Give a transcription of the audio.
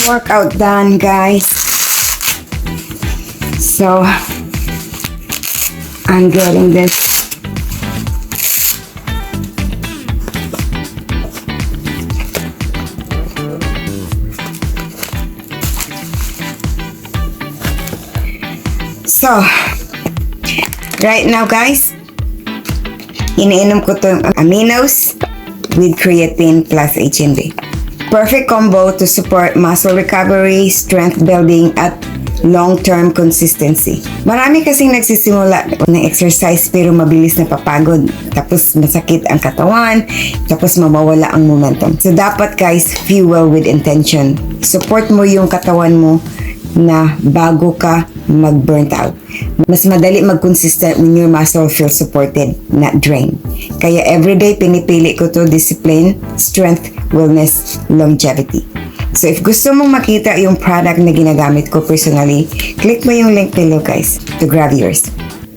Workout done, guys. So I'm getting this. So right now, guys, iniinom ko to yung aminos with creatine plus HMB. Perfect combo to support muscle recovery, strength building, at long-term consistency. Marami kasing nagsisimula ng exercise pero mabilis na papagod. Tapos masakit ang katawan, tapos mawawala ang momentum. So dapat, guys, fuel with intention. Support mo yung katawan mo na bago ka mag-burnt out. Mas madali mag-consistent when your muscle feels supported, not drained. Kaya everyday pinipili ko to: discipline, strength, wellness, longevity. So if gusto mong makita yung product na ginagamit ko personally, click mo yung link below, guys, to grab yours.